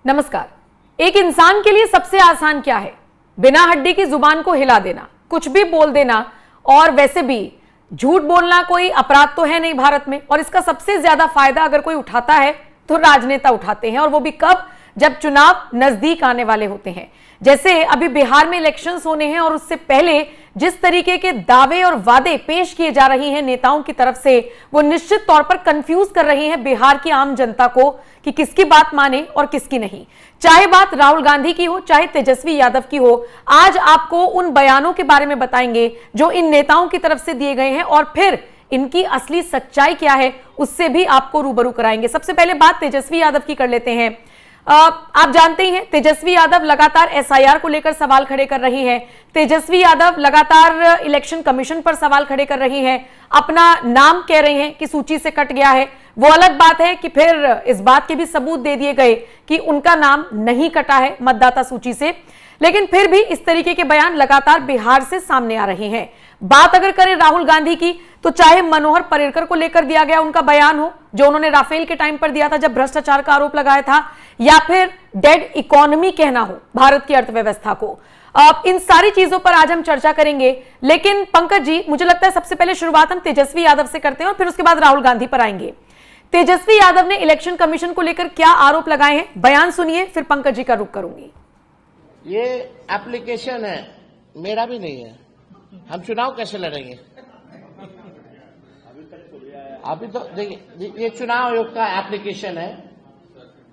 नमस्कार। एक इंसान के लिए सबसे आसान क्या है? बिना हड्डी की जुबान को हिला देना, कुछ भी बोल देना। और वैसे भी झूठ बोलना कोई अपराध तो है नहीं भारत में, और इसका सबसे ज्यादा फायदा अगर कोई उठाता है तो राजनेता उठाते हैं, और वो भी कब? जब चुनाव नजदीक आने वाले होते हैं। जैसे अभी बिहार में इलेक्शंस होने हैं, और उससे पहले जिस तरीके के दावे और वादे पेश किए जा रही हैं नेताओं की तरफ से, वो निश्चित तौर पर कंफ्यूज कर रही हैं बिहार की आम जनता को कि किसकी बात माने और किसकी नहीं। चाहे बात राहुल गांधी की हो, चाहे तेजस्वी यादव की हो, आज आपको उन बयानों के बारे में बताएंगे जो इन नेताओं की तरफ से दिए गए हैं, और फिर इनकी असली सच्चाई क्या है उससे भी आपको रूबरू कराएंगे। सबसे पहले बात तेजस्वी यादव की कर लेते हैं। आप जानते ही हैं, तेजस्वी यादव लगातार एसआईआर को लेकर सवाल खड़े कर रही हैं। तेजस्वी यादव लगातार इलेक्शन कमीशन पर सवाल खड़े कर रही हैं। अपना नाम कह रहे हैं कि सूची से कट गया है। वो अलग बात है कि फिर इस बात के भी सबूत दे दिए गए कि उनका नाम नहीं कटा है मतदाता सूची से, लेकिन फिर भी इस तरीके के बयान लगातार बिहार से सामने आ रहे हैं। बात अगर करें राहुल गांधी की, तो चाहे मनोहर पर्रिकर को लेकर दिया गया उनका बयान हो जो उन्होंने राफेल के टाइम पर दिया था जब भ्रष्टाचार का आरोप लगाया था, या फिर डेड इकोनॉमी कहना हो भारत की अर्थव्यवस्था को, इन सारी चीजों पर आज हम चर्चा करेंगे। लेकिन पंकज जी, मुझे लगता है सबसे पहले शुरुआत हम तेजस्वी यादव से करते हैं और फिर उसके बाद राहुल गांधी पर आएंगे। तेजस्वी यादव ने इलेक्शन कमीशन को लेकर क्या आरोप लगाए हैं, बयान सुनिए, फिर पंकज जी का रुख करूंगी। ये एप्लीकेशन है, मेरा भी नहीं है। हम चुनाव कैसे लड़ेंगे? अभी तो देखिए, ये चुनाव आयोग का एप्लीकेशन है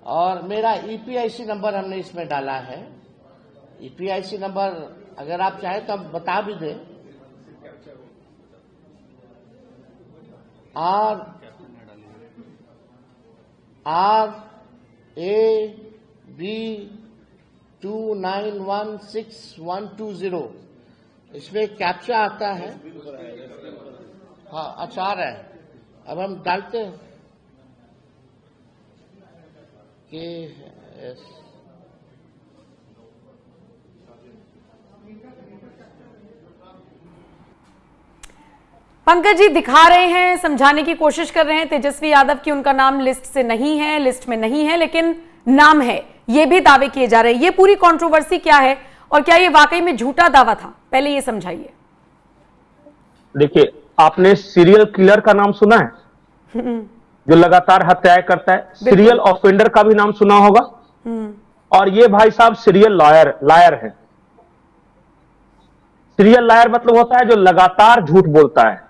और मेरा ईपीआईसी नंबर हमने इसमें डाला है। ईपीआईसी नंबर अगर आप चाहें तो हम बता भी दें। RAB 2916-120, इसमें कैप्चा आता है। हाँ, अच्छा आ रहा है। अब हम डालते हैं कि पंकज जी दिखा रहे हैं, समझाने की कोशिश कर रहे हैं तेजस्वी यादव की उनका नाम लिस्ट से नहीं है, लिस्ट में नहीं है, लेकिन नाम है, ये भी दावे किए जा रहे हैं। ये पूरी कंट्रोवर्सी क्या है और क्या ये वाकई में झूठा दावा था? पहले ये समझाइए। देखिए, आपने सीरियल किलर का नाम सुना है जो लगातार हत्याएं करता है? सीरियल ऑफेंडर का भी नाम सुना होगा। और ये भाई साहब सीरियल लायर है। सीरियल लायर मतलब होता है जो लगातार झूठ बोलता है।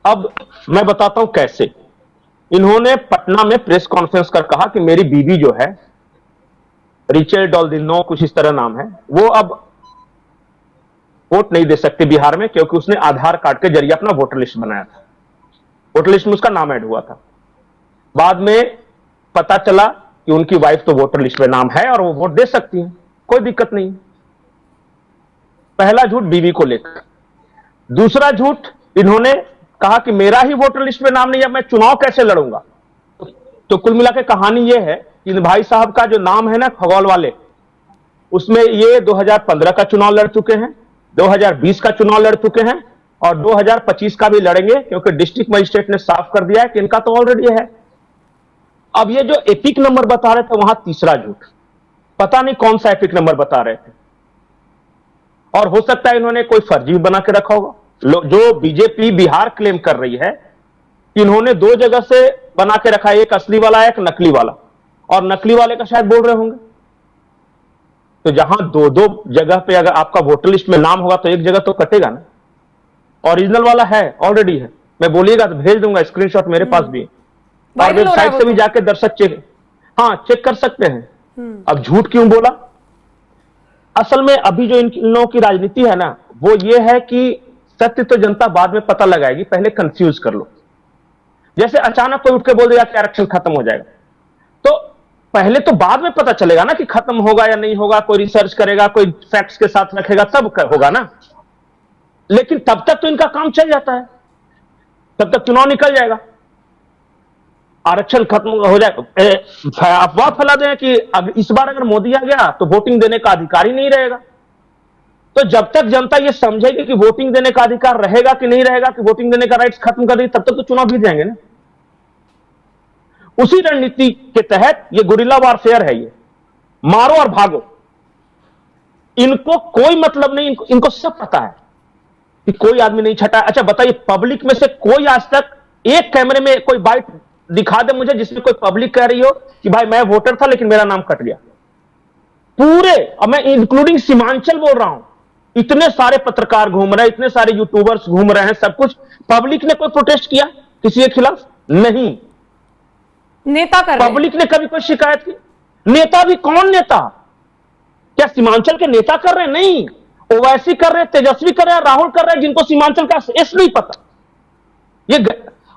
अब मैं बताता हूं कैसे। इन्होंने पटना में प्रेस कॉन्फ्रेंस कर कहा कि मेरी बीवी जो है, रिचेल डॉल्डिनो कुछ इस तरह नाम है, वो अब वोट नहीं दे सकती बिहार में क्योंकि उसने आधार कार्ड के जरिए अपना वोटर लिस्ट बनाया था। वोटर लिस्ट में उसका नाम ऐड हुआ था। बाद में पता चला कि उनकी वाइफ तो वोटर लिस्ट में नाम है और वो वोट दे सकती है, कोई दिक्कत नहीं। पहला झूठ बीवी को लेकर। दूसरा झूठ, इन्होंने कहा कि मेरा ही वोटर लिस्ट में नाम नहीं है, मैं चुनाव कैसे लड़ूंगा। तो कुल मिला के कहानी यह है कि इन भाई साहब का जो नाम है ना खगौल वाले, उसमें ये 2015 का चुनाव लड़ चुके हैं, 2020 का चुनाव लड़ चुके हैं और 2025 का भी लड़ेंगे क्योंकि डिस्ट्रिक्ट मजिस्ट्रेट ने साफ कर दिया है कि इनका तो ऑलरेडी है। अब ये जो एपिक नंबर बता रहे थे, वहां तीसरा झूठ, पता नहीं कौन सा एपिक नंबर बता रहे थे, और हो सकता है इन्होंने कोई फर्जी बना के रखा होगा। जो बीजेपी बिहार क्लेम कर रही है कि इन्होंने दो जगह से बना के रखा है, एक असली वाला एक नकली वाला, और नकली वाले का शायद बोल रहे होंगे। तो जहां दो दो जगह पे अगर आपका वोटर लिस्ट में नाम होगा तो एक जगह तो कटेगा ना। ओरिजिनल वाला है, ऑलरेडी है, मैं बोलिएगा तो भेज दूंगा, स्क्रीनशॉट मेरे पास भी है, और वेबसाइट से भी जाके दर्शक चेक कर सकते हैं। अब झूठ क्यों बोला? असल में अभी जो इन लोगों की राजनीति है ना, वो ये है कि सत्य तो जनता बाद में पता लगाएगी, पहले कंफ्यूज कर लो। जैसे अचानक कोई उठ के बोल देगा कि आरक्षण खत्म हो जाएगा, तो पहले तो बाद में पता चलेगा ना कि खत्म होगा या नहीं होगा। कोई रिसर्च करेगा, कोई फैक्ट्स के साथ रखेगा, तब होगा ना। लेकिन तब तक तो इनका काम चल जाता है, तब तक चुनाव निकल जाएगा, आरक्षण खत्म हो जाएगा। अफवाह फैला दें कि अब इस बार अगर मोदी आ गया तो वोटिंग देने का अधिकार ही नहीं रहेगा। तो जब तक जनता ये समझेगी कि वोटिंग देने का अधिकार रहेगा कि नहीं रहेगा, कि वोटिंग देने का राइट्स खत्म कर दी, तब तक तो चुनाव जीत जाएंगे ना। उसी रणनीति के तहत ये गुरिल्ला वारफेयर है, ये मारो और भागो। इनको कोई मतलब नहीं, इनको सब पता है कि कोई आदमी नहीं छटा। अच्छा बताइए, पब्लिक में से कोई आज तक एक कैमरे में कोई बाइट दिखा दे मुझे जिसमें कोई पब्लिक कह रही हो कि भाई मैं वोटर था लेकिन मेरा नाम कट गया। पूरे, और मैं इंक्लूडिंग सीमांचल बोल रहा हूं, इतने सारे पत्रकार घूम रहे हैं, इतने सारे यूट्यूबर्स घूम रहे हैं, सब कुछ, पब्लिक ने कोई प्रोटेस्ट किया किसी के खिलाफ? नहीं। नेता कर रहे हैं। पब्लिक ने कभी कोई शिकायत की? नेता भी कौन नेता? क्या सीमांचल के नेता कर रहे हैं? नहीं, ओवैसी कर रहे हैं, तेजस्वी कर रहे हैं, राहुल कर रहे हैं, जिनको सीमांचल का एस नहीं पता। ये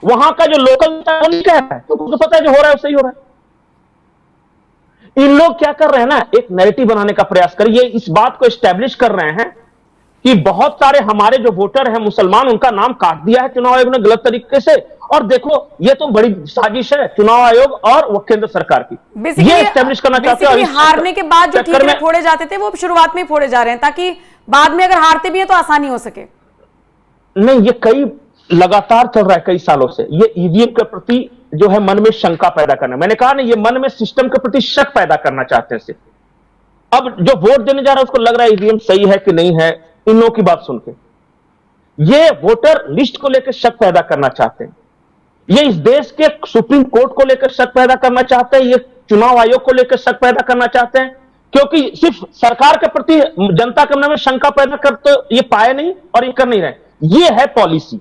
वहां का जो लोकल नेता वो नहीं कह रहा है, तो उसको पता है जो हो रहा है सही हो रहा है। इन लोग क्या कर रहे हैं ना, एक नैरेटिव बनाने का प्रयास कर, ये इस बात को एस्टेब्लिश कर रहे हैं कि बहुत सारे हमारे जो वोटर हैं मुसलमान, उनका नाम काट दिया है चुनाव आयोग ने गलत तरीके से, और देखो ये तो बड़ी साजिश है चुनाव आयोग और वो केंद्र सरकार की। ये एस्टेब्लिश करना चाहते हैं। हारने के बाद जो ठीकरे फोड़े जाते थे वो शुरुआत में ही फोड़े जा रहे हैं, ताकि बाद में अगर हारते भी है तो आसानी हो सके। नहीं, ये कई लगातार चल रहा है कई सालों से, ये ईवीएम के प्रति जो है मन में शंका पैदा करना। मैंने कहा ना, ये मन में सिस्टम के प्रति शक पैदा करना चाहते हैं सिर्फ। अब जो वोट देने जा रहा है उसको लग रहा है ईवीएम सही है कि नहीं है, इन लोगों की बात सुन के ये वोटर लिस्ट को लेकर शक पैदा करना चाहते हैं, ये इस देश के सुप्रीम कोर्ट को लेकर शक पैदा करना चाहते हैं, ये चुनाव आयोग को लेकर शक पैदा करना चाहते हैं, क्योंकि सिर्फ सरकार के प्रति जनता के मन में शंका पैदा कर तो ये पाए नहीं और ये कर नहीं रहे। ये है पॉलिसी,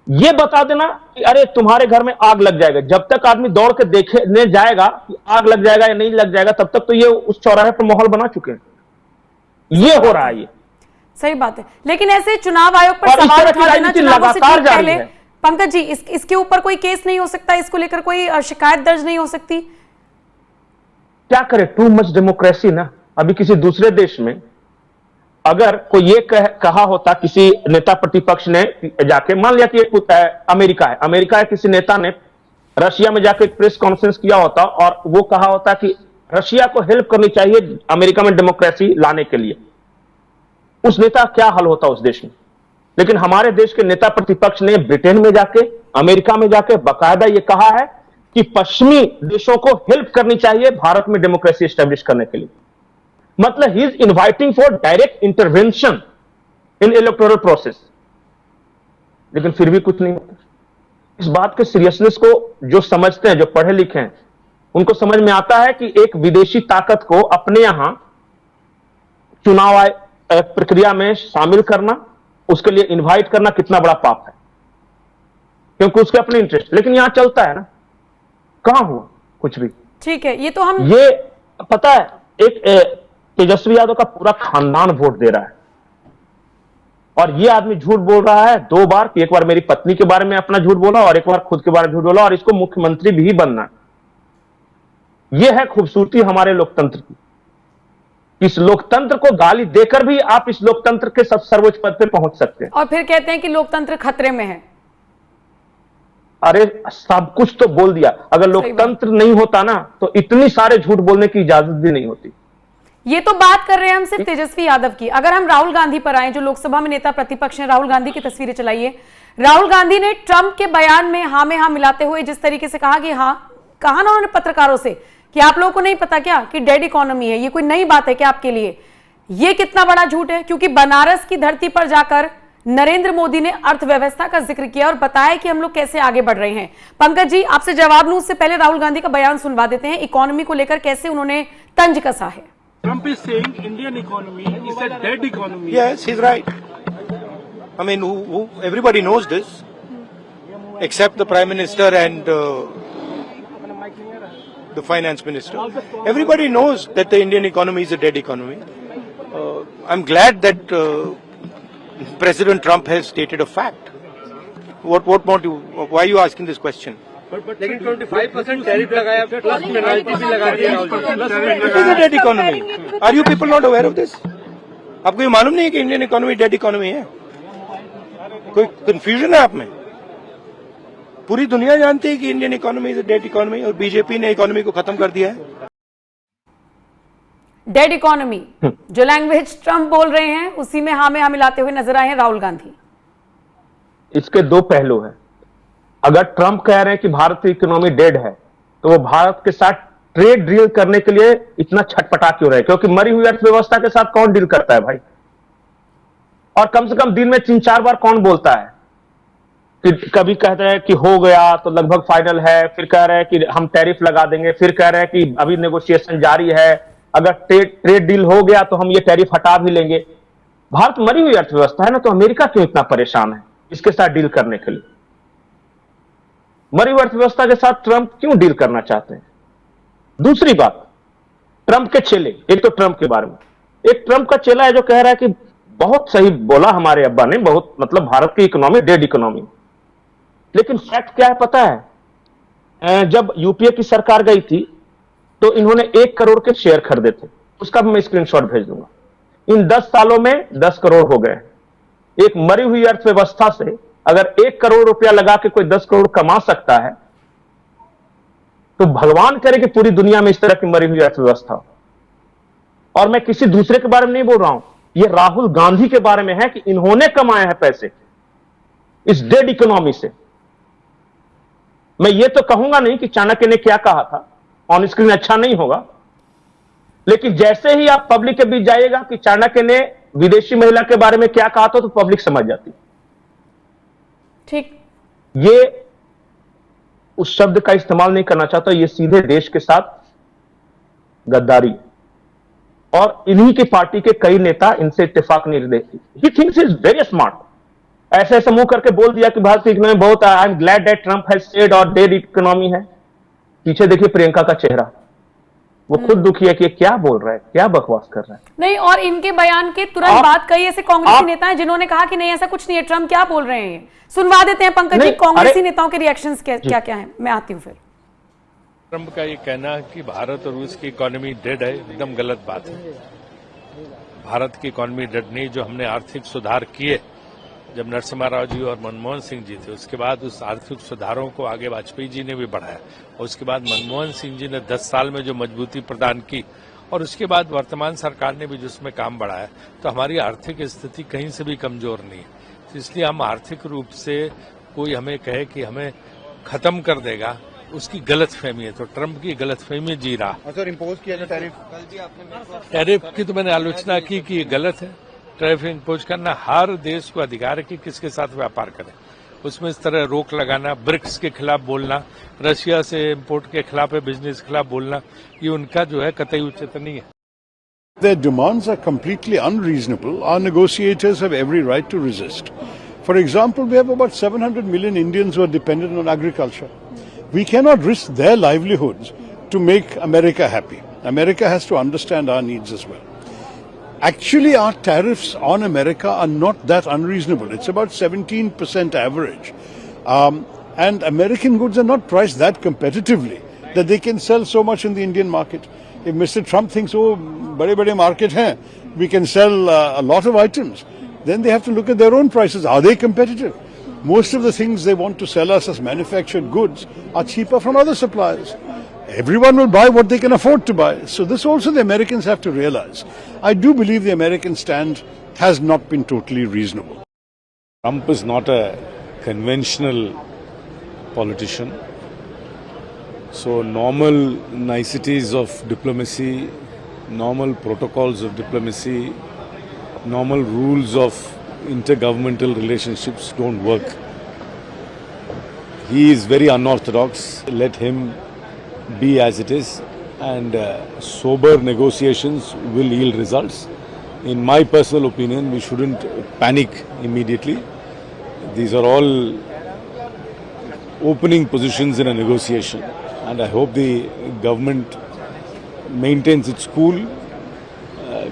ये बता देना कि अरे तुम्हारे घर में आग लग जाएगा। जब तक आदमी दौड़ के देखने जाएगा कि आग लग जाएगा या नहीं लग जाएगा, तब तक तो ये उस चौराहे पर माहौल बना चुके हैं। ये हो रहा है, ये सही बात है। लेकिन ऐसे चुनाव आयोग पर सवाल उठा देना चुनावों से ठीक पहले, पंकज जी, इसके ऊपर कोई केस नहीं हो सकता? इसको लेकर कोई शिकायत दर्ज नहीं हो सकती? क्या करे, टू मच डेमोक्रेसी ना। अभी किसी दूसरे देश में अगर कोई ये कहा होता, किसी नेता प्रतिपक्ष ने जाके, मान लिया कि अमेरिका है, अमेरिका है, किसी नेता ने रशिया में जाके एक प्रेस कॉन्फ्रेंस किया होता और वो कहा होता कि रशिया को हेल्प करनी चाहिए अमेरिका में डेमोक्रेसी लाने के लिए, उस नेता क्या हाल होता उस देश में। लेकिन हमारे देश के नेता प्रतिपक्ष ने ब्रिटेन में जाके, अमेरिका में जाके बाकायदा ये कहा है कि पश्चिमी देशों को हेल्प करनी चाहिए भारत में डेमोक्रेसी एस्टेब्लिश करने के लिए। मतलब he is inviting for direct intervention in electoral process, लेकिन फिर भी कुछ नहीं होता। इस बात के सीरियसनेस को जो समझते हैं, जो पढ़े लिखे हैं, उनको समझ में आता है कि एक विदेशी ताकत को अपने यहां चुनाव प्रक्रिया में शामिल करना, उसके लिए इनवाइट करना कितना बड़ा पाप है, क्योंकि उसके अपने इंटरेस्ट। लेकिन यहां चलता है ना, कहां हुआ कुछ भी। ठीक है, ये तो हम, ये पता है, एक तेजस्वी यादव का पूरा खानदान वोट दे रहा है और ये आदमी झूठ बोल रहा है 2 बार, कि एक बार मेरी पत्नी के बारे में अपना झूठ बोला और एक बार खुद के बारे में झूठ बोला, और इसको मुख्यमंत्री भी बनना है। यह है खूबसूरती हमारे लोकतंत्र की। इस लोकतंत्र को गाली देकर भी आप इस लोकतंत्र के सब सर्वोच्च पद पे पहुंच सकते हैं, और फिर कहते हैं कि लोकतंत्र खतरे में है। अरे सब कुछ तो बोल दिया। अगर लोकतंत्र नहीं होता ना तो इतनी सारे झूठ बोलने की इजाजत भी नहीं होती। ये तो बात कर रहे हैं हम सिर्फ तेजस्वी यादव की। अगर हम राहुल गांधी पर आए, जो लोकसभा में नेता प्रतिपक्ष हैं, राहुल गांधी की तस्वीरें चलाइए। राहुल गांधी ने ट्रंप के बयान में हाँ में हाँ मिलाते हुए जिस तरीके से कहा कि हाँ, कहा ना उन्होंने पत्रकारों से कि आप लोगों को नहीं पता क्या कि डेड इकोनॉमी है, ये कोई नई बात है क्या आपके लिए? ये कितना बड़ा झूठ है, क्योंकि बनारस की धरती पर जाकर नरेंद्र मोदी ने अर्थव्यवस्था का जिक्र किया और बताया कि हम लोग कैसे आगे बढ़ रहे हैं। पंकज जी, आपसे जवाब लूं उससे पहले राहुल गांधी का बयान सुनवा देते हैं, इकोनॉमी को लेकर कैसे उन्होंने तंज कसा है। Trump is saying Indian economy is a dead economy. Yes, he's right. I mean, everybody knows this, except the Prime Minister and the Finance Minister. Everybody knows that the Indian economy is a dead economy. I'm glad that President Trump has stated a fact. What more do you, why are you asking this question? लेकिन 25% tariff लगाया, plus penalty भी लगा दिया। It is a dead economy. Are you people not aware of this? आपको ये मालूम नहीं है कि इंडियन इकोनॉमी डेड इकोनॉमी है? कोई कंफ्यूजन है आप में? पूरी दुनिया जानती है कि Indian economy is a dead economy और बीजेपी ने इकोनॉमी को खत्म कर दिया है। डेड इकोनॉमी, जो लैंग्वेज ट्रंप बोल रहे हैं उसी में हाँ मिलाते हुए नजर आए हैं राहुल गांधी। इसके 2 पहलू हैं। अगर ट्रंप कह रहे हैं कि भारत की इकोनॉमी डेड है, तो वो भारत के साथ ट्रेड डील करने के लिए इतना छटपटा क्यों रहे? क्योंकि मरी हुई अर्थव्यवस्था के साथ कौन डील करता है भाई? और कम से कम दिन में 3-4 बार कौन बोलता है कि कभी कहते हैं कि हो गया तो लगभग फाइनल है, फिर कह रहे हैं कि हम टैरिफ लगा देंगे, फिर कह रहे हैं कि अभी नेगोशिएशन जारी है, अगर ट्रेड डील हो गया तो हम ये टैरिफ हटा भी लेंगे। भारत मरी हुई अर्थव्यवस्था है ना, तो अमेरिका क्यों इतना परेशान है इसके साथ डील करने के लिए? मरी हुई अर्थव्यवस्था के साथ ट्रंप क्यों डील करना चाहते हैं? दूसरी बात, ट्रंप के चेले, एक तो ट्रंप के बारे में, एक ट्रंप का चेला है जो कह रहा है कि बहुत सही बोला हमारे अब्बा ने, बहुत मतलब भारत की इकोनॉमी डेड इकोनॉमी। लेकिन फैक्ट क्या है पता है? जब यूपीए की सरकार गई थी तो इन्होंने 1 करोड़ के शेयर खरीदे थे, उसका भी मैं स्क्रीनशॉट भेज दूंगा। इन 10 सालों में 10 करोड़ हो गए। एक मरी हुई अर्थव्यवस्था से अगर 1 करोड़ रुपया लगा के कोई 10 करोड़ कमा सकता है, तो भगवान करे कि पूरी दुनिया में इस तरह की मरी हुई अर्थव्यवस्था हो। और मैं किसी दूसरे के बारे में नहीं बोल रहा हूं, यह राहुल गांधी के बारे में है कि इन्होंने कमाए हैं पैसे इस डेड इकोनॉमी से। मैं ये तो कहूंगा नहीं कि चाणक्य ने क्या कहा था, ऑन स्क्रीन अच्छा नहीं होगा, लेकिन जैसे ही आप पब्लिक के बीच जाइएगा कि चाणक्य ने विदेशी महिला के बारे में क्या कहा था, तो पब्लिक समझ जाती। ठीक, ये उस शब्द का इस्तेमाल नहीं करना चाहता, ये सीधे देश के साथ गद्दारी, और इन्हीं की पार्टी के कई नेता इनसे इत्तेफाक नहीं देती। He thinks is very smart. ऐसे ऐसे मुंह करके बोल दिया कि भारत की इकोनॉमी बहुत, I am glad that Trump has said और डेड इकोनॉमी है। पीछे देखिए प्रियंका का चेहरा, वो खुद दुखी है कि क्या बोल रहा है, क्या बकवास कर रहा है। नहीं, और इनके बयान के तुरंत बाद कई ऐसे कांग्रेसी नेता हैं जिन्होंने कहा कि नहीं ऐसा कुछ नहीं है, ट्रंप क्या बोल रहे हैं। सुनवा देते हैं पंकज जी कांग्रेसी नेताओं के रिएक्शंस क्या क्या हैं। मैं आती हूं फिर। ट्रंप का ये कहना कि भारत और रूस की इकोनॉमी डेड है, एकदम गलत बात है। भारत की इकोनॉमी डेड नहीं, जो हमने आर्थिक सुधार किए जब नरसिम्हा राव जी और मनमोहन सिंह जी थे, उसके बाद उस आर्थिक सुधारों को आगे वाजपेयी जी ने भी बढ़ाया, और उसके बाद मनमोहन सिंह जी ने 10 साल में जो मजबूती प्रदान की, और उसके बाद वर्तमान सरकार ने भी जिसमें काम बढ़ाया, तो हमारी आर्थिक स्थिति कहीं से भी कमजोर नहीं है। तो इसलिए हम आर्थिक रूप से कोई हमें कहे कि हमें खत्म कर देगा, उसकी गलतफहमी है। तो ट्रंप की गलतफहमी जी रहा। सर इम्पोज किया जो टैरिफ की तो मैंने आलोचना की कि ये गलत है। टैरिफ इम्पोज करना, हर देश को अधिकार है कि किसके साथ व्यापार करे, उसमें इस तरह रोक लगाना, ब्रिक्स के खिलाफ बोलना, रशिया से इम्पोर्ट के खिलाफ, बिजनेस के खिलाफ बोलना, ये उनका जो है कतई उचित नहीं है। Their demands are completely unreasonable. Our negotiators have every right to resist. For example, we have about 700 million Indians who are dependent on agriculture. We cannot risk their livelihoods to make America happy. America has to understand our needs as well. Actually, our tariffs on America are not that unreasonable. It's about 17% average. And American goods are not priced that competitively that they can sell so much in the Indian market. If Mr. Trump thinks, oh, bade market hai, we can sell a lot of items, then they have to look at their own prices. Are they competitive? Most of the things they want to sell us as manufactured goods are cheaper from other suppliers. Everyone will buy what they can afford to buy. So this also the Americans have to realize. I do believe the American stand has not been totally reasonable. Trump is not a conventional politician. So normal niceties of diplomacy, normal protocols of diplomacy, normal rules of intergovernmental relationships don't work. He is very unorthodox. Let him be as it is, and sober negotiations will yield results. In my personal opinion, we shouldn't panic immediately. These are all opening positions in a negotiation, and I hope the government maintains its cool,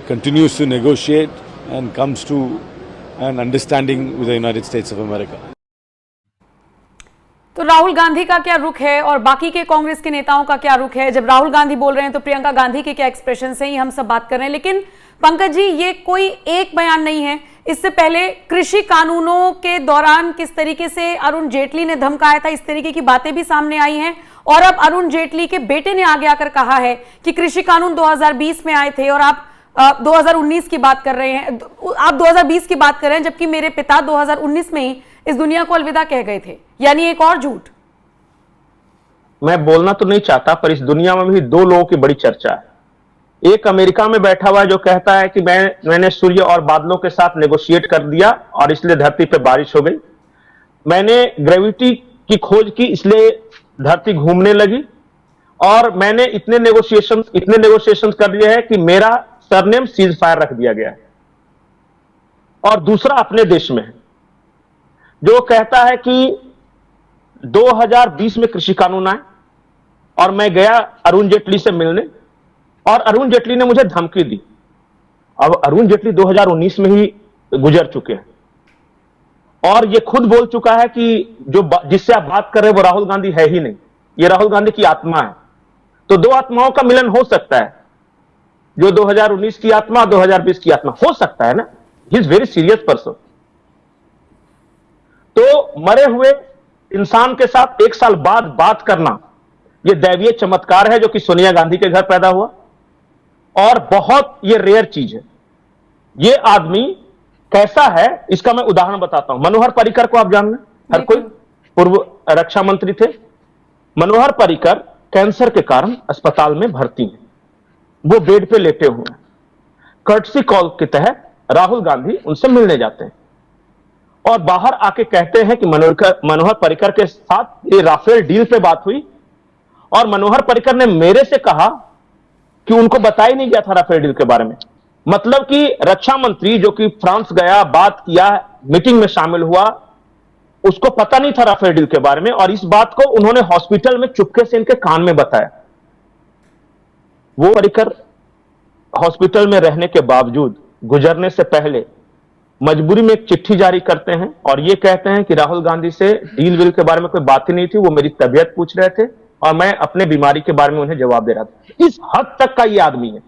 continues to negotiate, and comes to an understanding with the United States of America. तो राहुल गांधी का क्या रुख है और बाकी के कांग्रेस के नेताओं का क्या रुख है? जब राहुल गांधी बोल रहे हैं तो प्रियंका गांधी के क्या एक्सप्रेशन है, ये हम सब बात कर रहे हैं। लेकिन पंकज जी, ये कोई एक बयान नहीं है। इससे पहले कृषि कानूनों के दौरान किस तरीके से अरुण जेटली ने धमकाया था, इस तरीके की बातें भी सामने आई हैं। और अब अरुण जेटली के बेटे ने आगे आकर कहा है कि कृषि कानून 2020 में आए थे और आप 2019 की बात कर रहे हैं, आप 2020 की बात कर रहे हैं, जबकि मेरे पिता 2019 में ही इस दुनिया को अलविदा कह गए थे। यानी एक और झूठ। मैं बोलना तो नहीं चाहता, पर इस दुनिया में भी दो लोगों की बड़ी चर्चा है। एक अमेरिका में बैठा हुआ जो कहता है कि मैंने सूर्य और बादलों के साथ नेगोशिएट कर दिया और इसलिए धरती पे बारिश हो गई। मैंने ग्रेविटी की खोज की इसलिए धरती घूमने लगी, और मैंने इतने नेगोशिएशन कर लिए हैं कि मेरा सरनेम सीज फायर रख दिया गया है। और दूसरा अपने देश में है जो कहता है कि 2020 में कृषि कानून आए, और मैं गया अरुण जेटली से मिलने, और अरुण जेटली ने मुझे धमकी दी। अब अरुण जेटली 2019 में ही गुजर चुके हैं, और ये खुद बोल चुका है कि जिससे आप बात कर रहे हैं वो राहुल गांधी है ही नहीं, ये राहुल गांधी की आत्मा है। तो दो आत्माओं का मिलन हो सकता है, जो 2019 की आत्मा 2020 की आत्मा हो सकता है ना। He is very serious person. तो मरे हुए इंसान के साथ एक साल बाद बात करना, यह दैवीय चमत्कार है जो कि सोनिया गांधी के घर पैदा हुआ, और बहुत यह रेयर चीज है। यह आदमी कैसा है इसका मैं उदाहरण बताता हूं। मनोहर पर्रिकर को आप जानते हैं, हर कोई पूर्व रक्षा मंत्री थे। मनोहर पर्रिकर कैंसर के कारण अस्पताल में भर्ती हैं, वो बेड पे लेटे हुए हैं। कर्टसी कॉल के तहत राहुल गांधी उनसे मिलने जाते हैं और बाहर आके कहते हैं कि मनोहर पर्रिकर के साथ ये राफेल डील पे बात हुई, और मनोहर पर्रिकर ने मेरे से कहा कि उनको बताया नहीं गया था राफेल डील के बारे में। मतलब कि रक्षा मंत्री जो कि फ्रांस गया, बात किया, मीटिंग में शामिल हुआ, उसको पता नहीं था राफेल डील के बारे में, और इस बात को उन्होंने हॉस्पिटल में चुपके से इनके कान में बताया। वो पर्रिकर हॉस्पिटल में रहने के बावजूद गुजरने से पहले मजबूरी में एक चिट्ठी जारी करते हैं और ये कहते हैं कि राहुल गांधी से डील विल के बारे में कोई बात ही नहीं थी, वो मेरी तबीयत पूछ रहे थे और मैं अपने बीमारी के बारे में उन्हें जवाब दे रहा था। इस हद तक का ये आदमी है।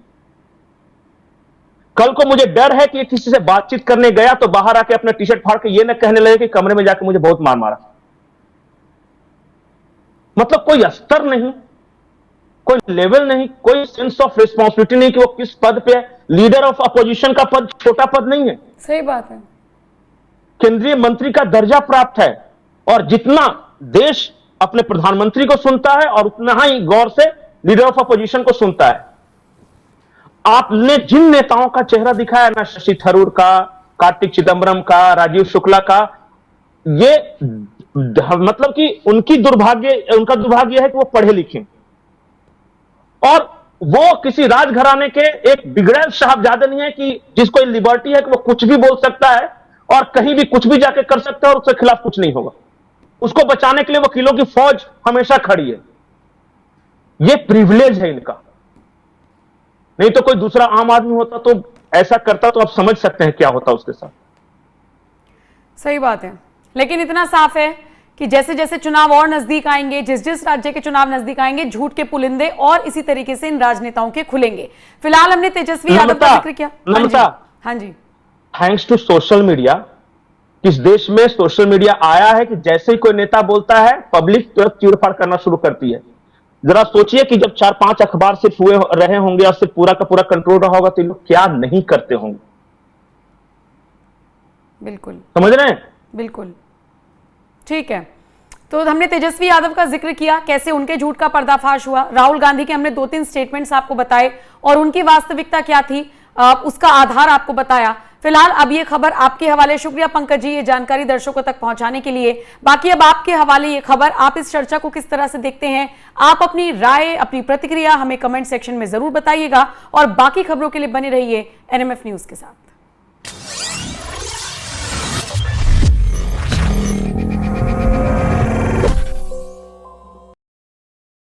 कल को मुझे डर है कि किसी से बातचीत करने गया तो बाहर आके अपना टी शर्ट फाड़ के ये न कहने लगे कि कमरे में जाके मुझे बहुत मार मारा। मतलब कोई स्तर नहीं, कोई लेवल नहीं, कोई सेंस ऑफ रिस्पॉन्सिबिलिटी नहीं कि वो किस पद पे है। लीडर ऑफ अपोजिशन का पद छोटा पद नहीं है। सही बात है। केंद्रीय मंत्री का दर्जा प्राप्त है, और जितना देश अपने प्रधानमंत्री को सुनता है और उतना ही गौर से लीडर ऑफ अपोजिशन को सुनता है। आपने जिन नेताओं का चेहरा दिखाया ना, शशि थरूर का, कार्तिक चिदम्बरम का, राजीव शुक्ला का, ये मतलब कि उनका दुर्भाग्य है कि वो पढ़े लिखे और वो किसी राजघराने के एक बिगड़ैल साहबजादे नहीं है कि जिसको लिबर्टी है कि वो कुछ भी बोल सकता है और कहीं भी कुछ भी जाके कर सकता है और उसके खिलाफ कुछ नहीं होगा। उसको बचाने के लिए वकीलों की फौज हमेशा खड़ी है। ये प्रिविलेज है इनका। नहीं तो कोई दूसरा आम आदमी होता तो ऐसा करता तो आप समझ सकते हैं क्या होता उसके साथ। सही बात है, लेकिन इतना साफ है कि जैसे जैसे चुनाव और नजदीक आएंगे, जिस जिस राज्य के चुनाव नजदीक आएंगे, झूठ के पुलिंदे और इसी तरीके से इन राजनेताओं के खुलेंगे। फिलहाल हमने तेजस्वी यादव का जिक्र किया। हाँ जी, थैंक्स टू सोशल मीडिया, इस देश में सोशल मीडिया आया है कि जैसे ही कोई नेता बोलता है पब्लिक तुरंत चीड़फाड़ करना शुरू करती है। जरा सोचिए कि जब 4-5 अखबार सिर्फ हुए रहे होंगे और सिर्फ पूरा का पूरा कंट्रोल रहा होगा तो ये लोग क्या नहीं करते होंगे। बिल्कुल समझ रहे हैं? बिल्कुल ठीक है। तो हमने तेजस्वी यादव का जिक्र किया, कैसे उनके झूठ का पर्दाफाश हुआ। राहुल गांधी के हमने 2-3 स्टेटमेंट्स आपको बताए और उनकी वास्तविकता क्या थी उसका आधार आपको बताया। फिलहाल अब ये खबर आपके हवाले। शुक्रिया पंकज जी, ये जानकारी दर्शकों तक पहुंचाने के लिए। बाकी अब आपके हवाले ये खबर। आप इस चर्चा को किस तरह से देखते हैं? आप अपनी राय, अपनी प्रतिक्रिया हमें कमेंट सेक्शन में जरूर बताइएगा और बाकी खबरों के लिए बने रहिए NMF न्यूज के साथ।